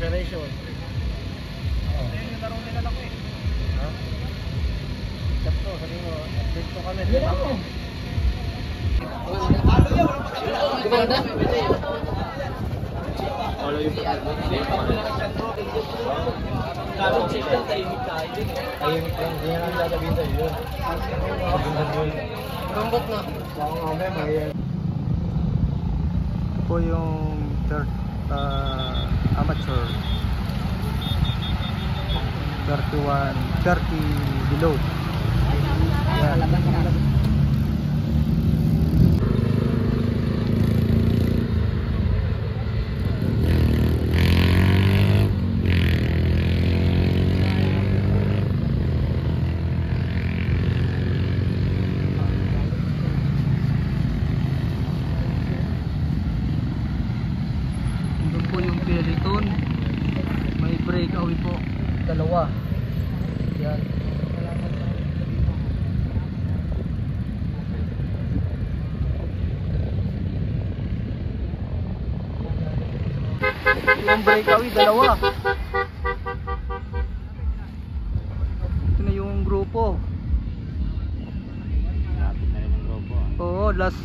Operation. Yung laro nila lang eh. Ha? Chat ko, sabi mo, update ko kami. Gumanda? Tahimik lang, hindi na lang sasabihin sa'yo yun. Rumbot na. Baka mamaya mahirap. Ito po yung third amateur 31, 30 below. Yan. Ito po yung peloton. May breakaway po. Dalawa. Yan. Yung breakaway, dalawa. Ito na yung grupo. Lapit na rin yung grupo. Oo, last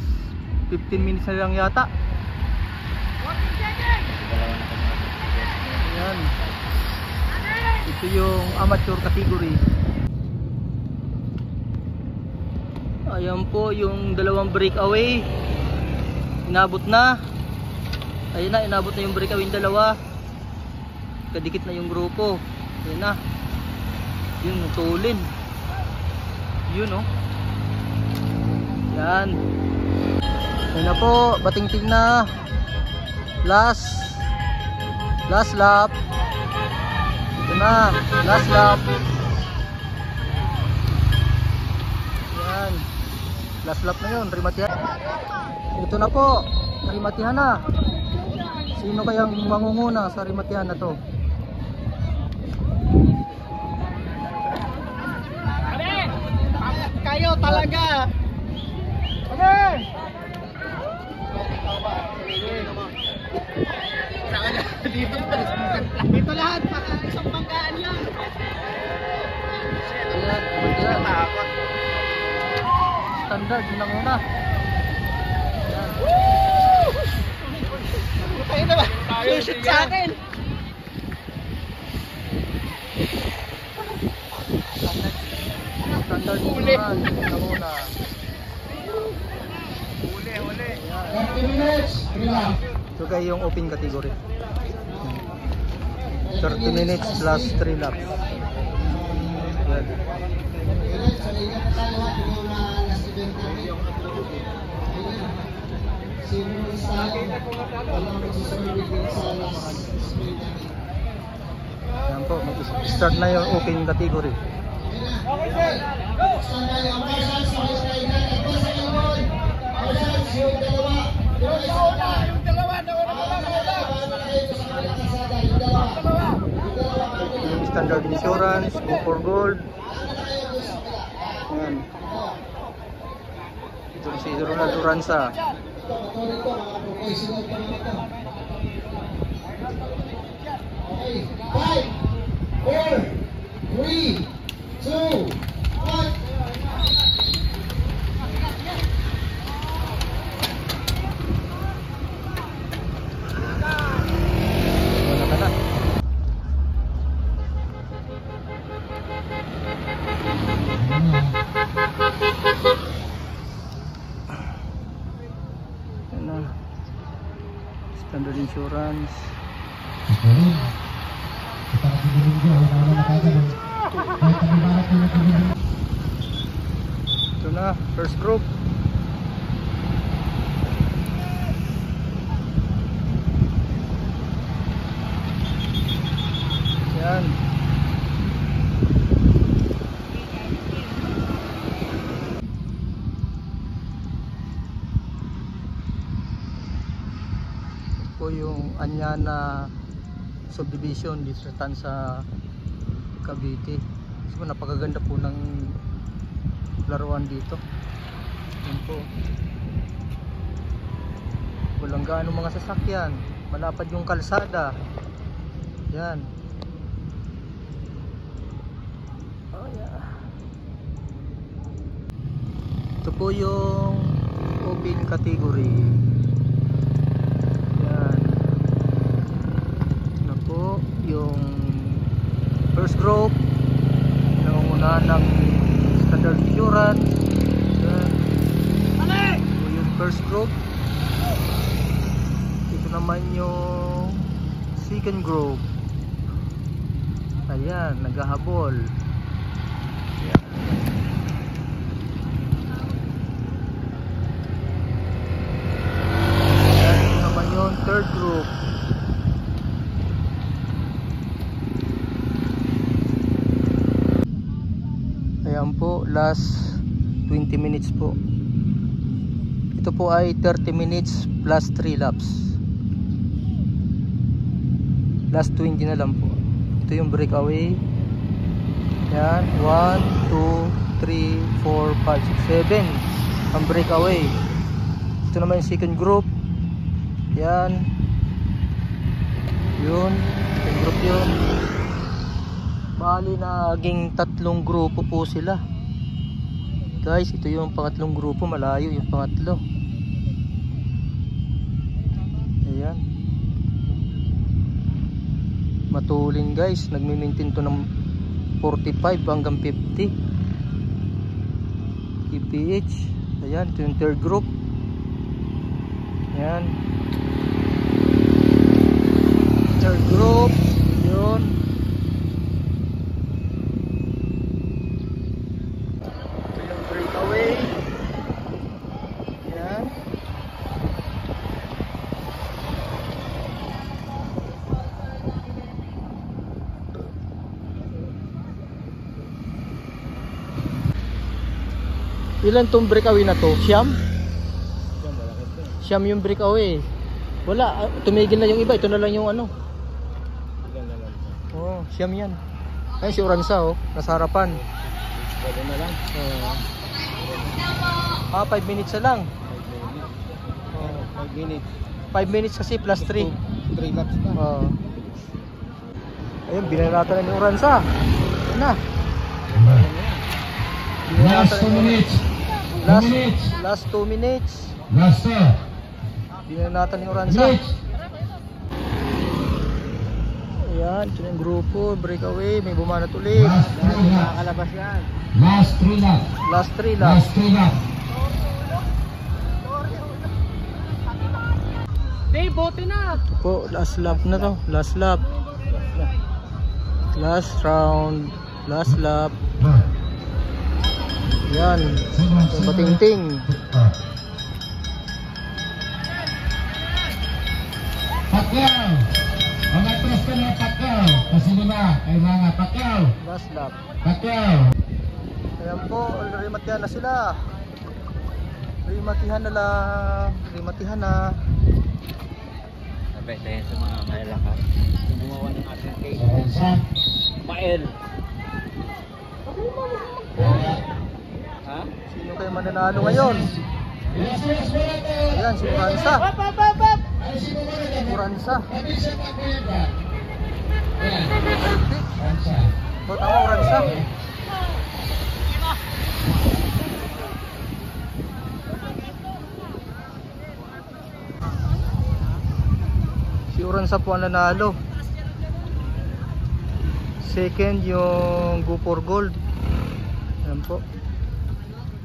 15 minutes na lang yata. Yan. Ito yung amateur category. Ayan po yung dalawang breakaway. Inabot na. Ayun na, inabot na yung breakaway yung dalawa. Kadikit na yung grupo. Ayun na. Yun, tulin. Yun oh. Yan. Ayun na po, bating-ting na. Last lap. Ito na, last lap. Yan. Last lap na yun, rimatihan. Ito na po, rimatihan na. Sino kayang mangunguna sa rimatihan na to? Kayo talaga! Dito lahat, para isang banggaan lang. Ayan, ayan. Standard, yun ang una. Ayan. Tayo na ba? Shoot sa akin! Standard, yun ang una. Huli. 30 minutes, 3 laps. Ito kayo yung open category. 30 minutes plus 3 laps. Yan. Sa liga na tayo ha, yung mga last event natin. Simulis tayo. Walang magsiserve dito sa last sprint natin. Yan po, mag-start na yung open category. Okay, stand by ang marshals, mga strider, at pa sa likod. Marshals, yung dalawa. Yung dalawa, na kayo sa kabilang kasada, yung dalawa. Yung standard insurance, go for gold. Yan. Ito si Ronald Duranza. Motor ito, mga professional pa naman ito. Okay, 5, 4, 3, 2, 1. Wala ka na. Yan na. Standard insurance. Ito na, first group. Yan. Po yung Anyana subdivision dito sa Tansa, Cavite. So, napakaganda po ng laruan dito. Yan po. Walang gaano mga sasakyan. Malapad yung kalsada. Yan. Oh, yeah. Ito po yung open category. Yan. Ito po yung first group. Nangunguna ng standard endurance. Yan. Ito yung first group. Ito naman yung second group. Ayan, naghahabol. Ayan. Ayan, ito naman yung third group. Ayan po, last 20 minutes po. Ito po ay 30 minutes plus 3 laps. Last 20 na lang po. Ito yung breakaway. Yan, 1, 2, 3, 4, 5, 6, 7 ang breakaway. Ito naman yung second group. Yan. Yun, second group yun. Bali naging tatlong grupo po sila. Guys, ito yung pangatlong grupo, malayo yung pangatlo. Ayan. Matulin guys, nagmi-maintain to ng 45 hanggang 50 kph. Ayan, ito yung third group. Ayan, third group. Yun. Ito yung breakaway. Ayan. Ilan tong breakaway na to? Siyam? Siyam yung breakaway. Wala, tumigil na yung iba. Ito na lang yung ano. Oh, siyam yan. Ay, si Oranza oh, nasa harapan. Pwede na lang. 5 minutes na lang. 5 minutes. 5 minutes kasi plus 3. 3 laps pa. Ayun, binanatan na ni Oranza. Ayun na. Last 2 minutes. Last 2 minutes. Last 2. Binanatan ni Oranza. Ayan, ito yung grupo, breakaway, may bumanat ulit. Last 3 laps. Nakakalabas yan. Last 3 laps. Last 3 laps. Last 3 laps. Dave, bote na. Po, last lap na to. Last lap. Last round. Last lap. Yan. Yung bating-ting. Pacquiao. Ang atras ka na Pacquiao. Kasi diba, kailangan Pacquiao. Last lap. Pacquiao. Ayan po, rimatihan na sila. Rimatihan na lang. Rimatihan na. Sabay tayo sa mga malalakad. Gumawa ng ating cake. Oranza. Mael. Ha? Sino kayo mananalo ngayon? Ayan, si Oranza. Oranza. O, tama, Oranza. Si Oranza po ang nanalo. Second yung Go for Gold. Ayan po.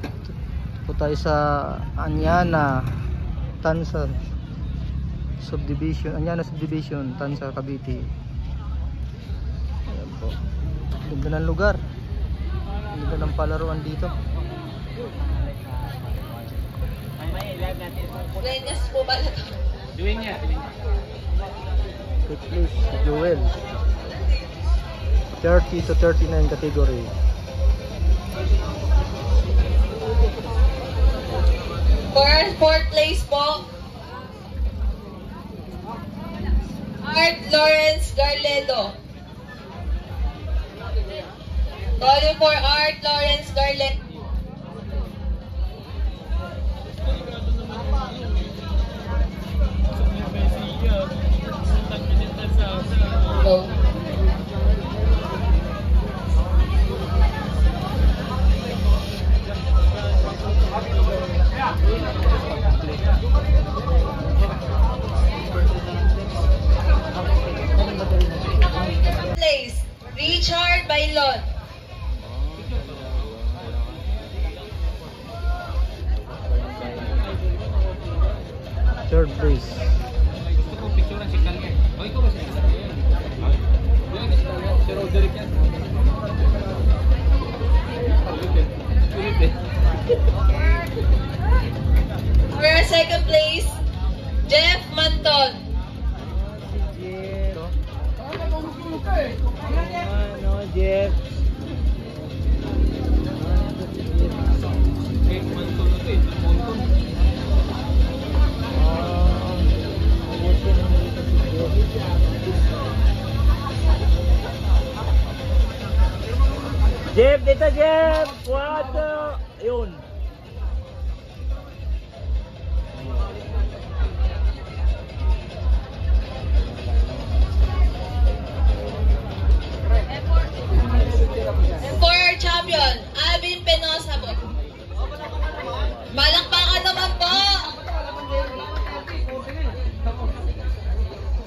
Ito po tayo sa Anyana Tansa Subdivision. Anyana Subdivision, Tansa, Cavite. Ayan po. Ganda ng lugar. Ganda ng palaruan dito. Doing niya. Fifth place, Joel. 30 to 39 category. Fourth place po, Art Lawrence Garledo. Volume for Art Lawrence Garledo. Go. Edward Bailon. Third place. For our second place, Jeff Manton. Ano, Jeff? Jeff, dito Jeff! Wato! Ayun. And for our champion, Alvin Penosa po. Malakpakan naman po!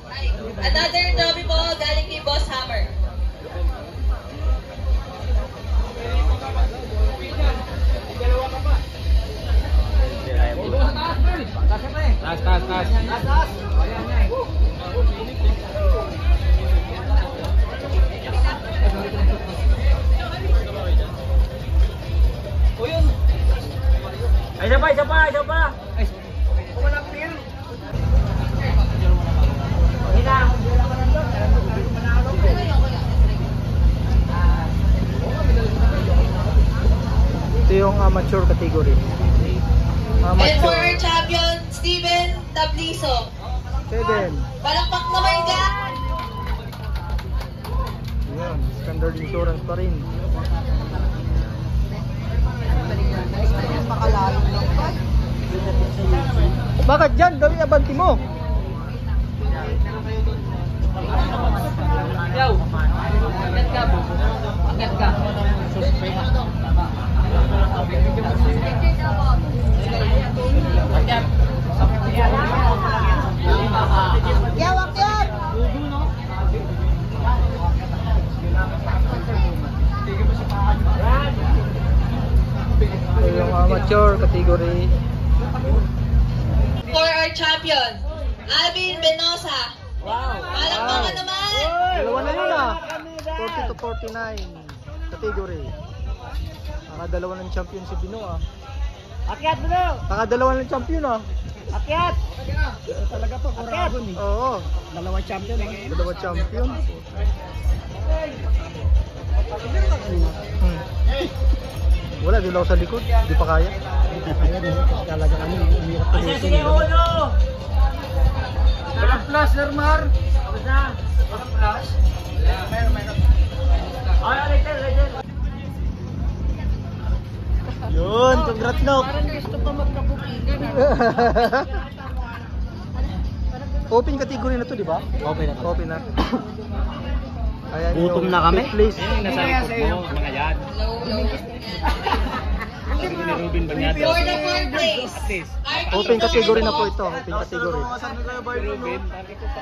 Ay, another trophy po galing kay Boss Hammer. Taas. Ay, isa pa. Ay, wala pa yan. Ito yung amateur category. And for Amateur. our champion, Steven Tabliso. 7. Palakpak naman ka! Ayan, standard insurance pa rin. Bakit dyan? Gawin abanti mo. Yaw! Agad ka, Bobo. Agad ka. Yawak yan! Ito yung amateur category. For our champion, Alvin Penosa. Wow. Palakpakan naman! Dalawa na yun ah. 40 to 49 category. Nakadalawa ng champion si Bino ah. Akyat mo na! Nakadalawa ng champion ah. Akyat! Talaga to, Corazon eh. Oo. Dalawang champion eh. Dalawa champion. Wala, doon ako sa likod. Di pa kaya. Talaga kami, umirap pa dito. Sige, Uno! Walang flash, Lermar! Basta? Walang flash? Meron. Ay, Alexander! Yun, congrats Nok. Parang gusto pa magkapupigan. Open category na to, di ba? Okay na. Open na. Ayan Gutom yung na kami. fifth place. Nasa likod mo, mga yan. Sabi ni Ruben Banyado. For the fourth place, Open category na po ito. Open category. Ruben,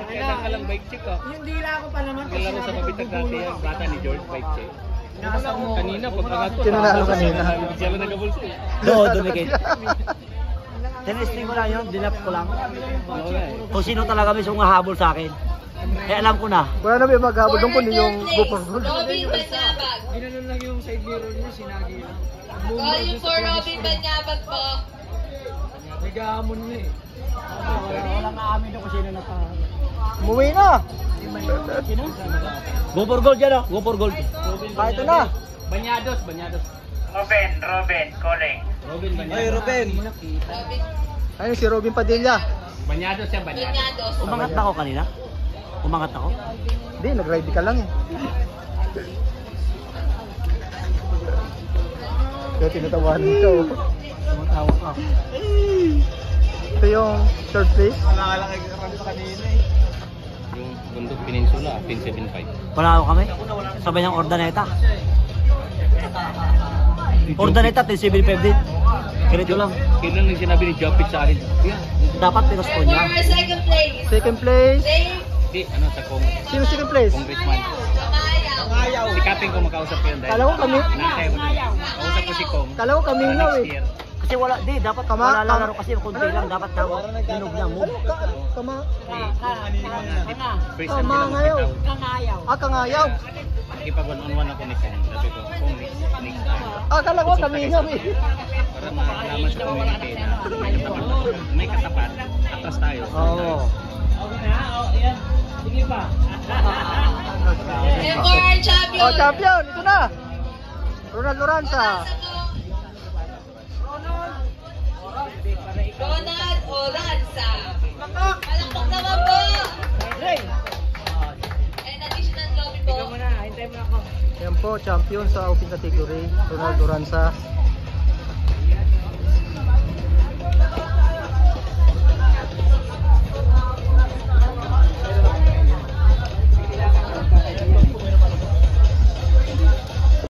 kailan ka lang bike check ah. Yung dila ko pa naman. Kalaro sa Mabitag dati yan, bata ni George bike check. Kanina, pagkakato. Sino nanalo kanina? Siya lang nagabulso eh. Oo, dumikit. Tinesting ko lang yun, dinap ko lang. Oo nga eh. Kung sino talaga mismo hahabol sa akin. Eh alam ko na. Wala na may maghabol doon kundi yung third go for place, gold. Robin Banyabag. Ginanon lang yung side mirror niya, sinagi lang. Calling for Robin Banyabag po. Nag-aamon niya eh. Walang aamin kung sino natalo. Umuwi na. Go for gold yan oh, go for gold. Kahit na. Banyados. Robin, calling. Robin Banyados. Ay, Ruben. Robin Ayun si Robin Padilla. Banyados yan, Banyados. Banyados. Umangat na ako kanina. Umangat ako. Hindi, nag-ride ka lang eh. Kaya tinatawanan ka oh. Tumatawa ka. Ito yung third place. Yung Bundok Peninsula, pin 75. Panalo kami. Sabay ng Ordaneta. Ordaneta, 10-7-5 din. Ganito lang. Kailan nang sinabi ni Jopit sa akin? Yeah. Dapat pinos ko And for niya. our second place, Second place. Dave Hindi, sa Sino second place? Congressman. Kamayaw. Si Yakapin ko makausap ko yun dahil. Kala ko kami, Nakaya ko din. Kausap ko si Kong. kala ko kami nga Next eh. year. Kasi wala, di, dapat wala lalaro kasi kunti lang, dapat tawag, hinog na mo. First time Kamangayaw. kita. Ah, kangayaw. Nakipag one-on-one ako ni Kong. Sabi ko, Kong, next time. Ah, kala ko kami nga eh. Para malaman sa community na may katapat, atras tayo. Oo. MR champion. Oh, champion, ito na. Ronald Loranza. Ronald Oranza. Palakpak naman po. And additional copy po. Yan po, champion sa open category, Ronald Loranza.